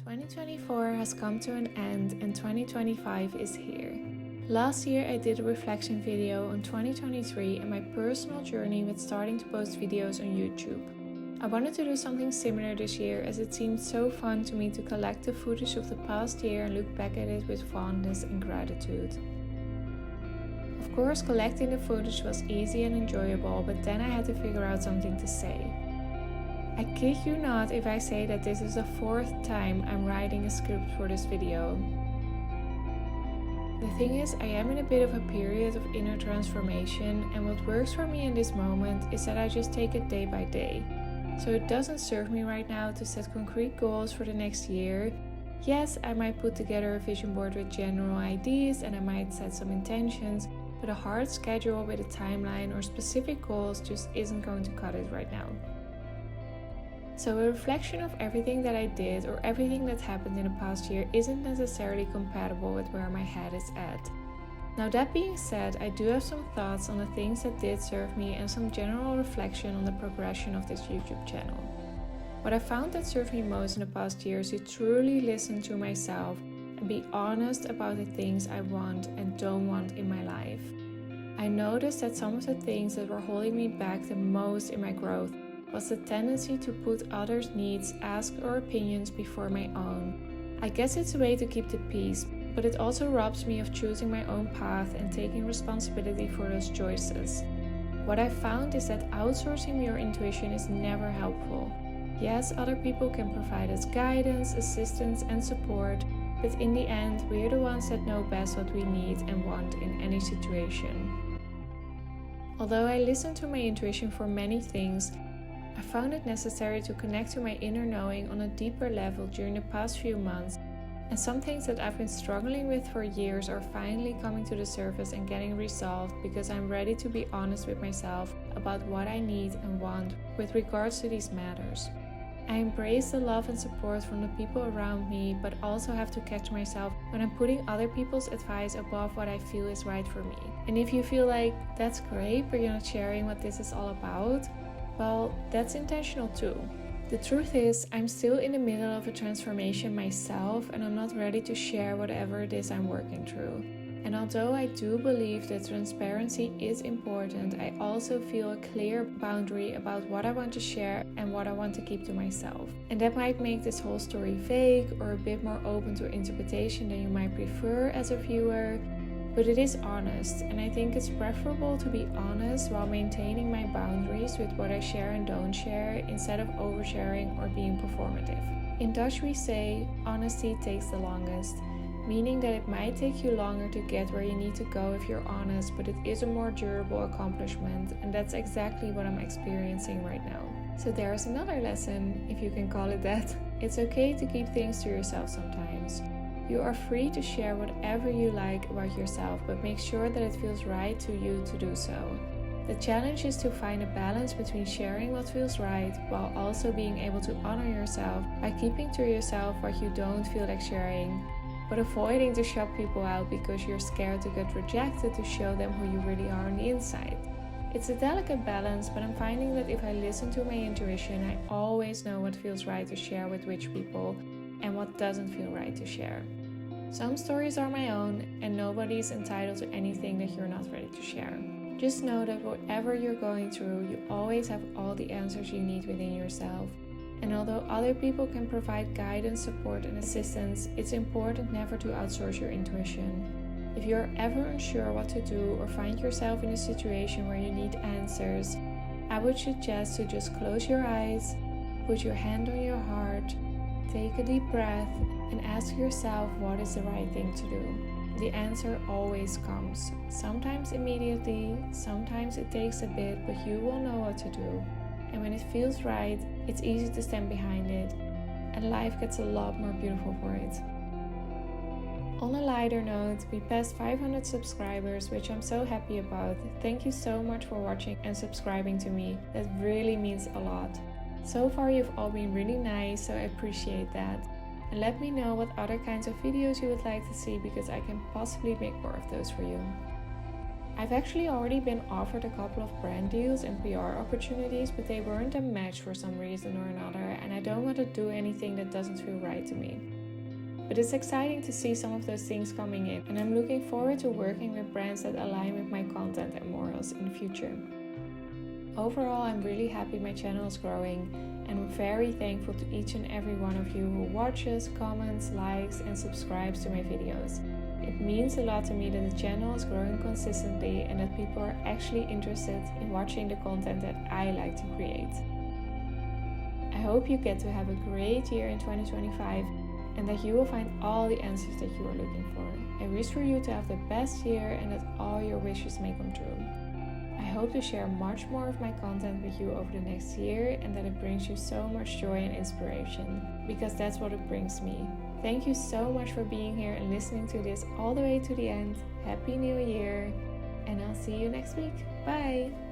2024 has come to an end and 2025 is here. Last year I did a reflection video on 2023 and my personal journey with starting to post videos on YouTube. I wanted to do something similar this year as it seemed so fun to me to collect the footage of the past year and look back at it with fondness and gratitude. Of course, collecting the footage was easy and enjoyable, but then I had to figure out something to say. I kid you not if I say that this is the fourth time I'm writing a script for this video. The thing is, I am in a bit of a period of inner transformation, and what works for me in this moment is that I just take it day by day. So it doesn't serve me right now to set concrete goals for the next year. Yes, I might put together a vision board with general ideas and I might set some intentions, but a hard schedule with a timeline or specific goals just isn't going to cut it right now. So a reflection of everything that I did or everything that happened in the past year isn't necessarily compatible with where my head is at. Now that being said, I do have some thoughts on the things that did serve me and some general reflection on the progression of this YouTube channel. What I found that served me most in the past year is to truly listen to myself and be honest about the things I want and don't want in my life. I noticed that some of the things that were holding me back the most in my growth was the tendency to put others' needs, asks, or opinions before my own. I guess it's a way to keep the peace, but it also robs me of choosing my own path and taking responsibility for those choices. What I found is that outsourcing your intuition is never helpful. Yes, other people can provide us guidance, assistance, and support, but in the end, we're the ones that know best what we need and want in any situation. Although I listened to my intuition for many things, I found it necessary to connect to my inner knowing on a deeper level during the past few months, and some things that I've been struggling with for years are finally coming to the surface and getting resolved because I'm ready to be honest with myself about what I need and want with regards to these matters. I embrace the love and support from the people around me, but also have to catch myself when I'm putting other people's advice above what I feel is right for me. And if you feel like that's great, but you're not sharing what this is all about, well, that's intentional too. The truth is, I'm still in the middle of a transformation myself and I'm not ready to share whatever it is I'm working through. And although I do believe that transparency is important, I also feel a clear boundary about what I want to share and what I want to keep to myself. And that might make this whole story vague or a bit more open to interpretation than you might prefer as a viewer. But it is honest, and I think it's preferable to be honest while maintaining my boundaries with what I share and don't share instead of oversharing or being performative. In Dutch we say, honesty takes the longest, meaning that it might take you longer to get where you need to go if you're honest, but it is a more durable accomplishment, and that's exactly what I'm experiencing right now. So there's another lesson, if you can call it that. It's okay to keep things to yourself sometimes. You are free to share whatever you like about yourself, but make sure that it feels right to you to do so. The challenge is to find a balance between sharing what feels right while also being able to honor yourself by keeping to yourself what you don't feel like sharing, but avoiding to shut people out because you're scared to get rejected to show them who you really are on the inside. It's a delicate balance, but I'm finding that if I listen to my intuition, I always know what feels right to share with which people and what doesn't feel right to share. Some stories are my own, and nobody is entitled to anything that you're not ready to share. Just know that whatever you're going through, you always have all the answers you need within yourself. And although other people can provide guidance, support, and assistance, it's important never to outsource your intuition. If you're ever unsure what to do or find yourself in a situation where you need answers, I would suggest to just close your eyes, put your hand on your heart, take a deep breath, and ask yourself what is the right thing to do. The answer always comes. Sometimes immediately, sometimes it takes a bit, but you will know what to do. And when it feels right, it's easy to stand behind it, and life gets a lot more beautiful for it. On a lighter note, we passed 500 subscribers, which I'm so happy about. Thank you so much for watching and subscribing to me. That really means a lot. So far you've all been really nice, so I appreciate that. And let me know what other kinds of videos you would like to see because I can possibly make more of those for you. I've actually already been offered a couple of brand deals and PR opportunities, but they weren't a match for some reason or another, and I don't want to do anything that doesn't feel right to me. But it's exciting to see some of those things coming in, and I'm looking forward to working with brands that align with my content and morals in the future. Overall, I'm really happy my channel is growing, and I'm very thankful to each and every one of you who watches, comments, likes, and subscribes to my videos. It means a lot to me that the channel is growing consistently and that people are actually interested in watching the content that I like to create. I hope you get to have a great year in 2025 and that you will find all the answers that you are looking for. I wish for you to have the best year and that all your wishes may come true. I hope to share much more of my content with you over the next year and that it brings you so much joy and inspiration, because that's what it brings me. Thank you so much for being here and listening to this all the way to the end. Happy New Year, and I'll see you next week. Bye!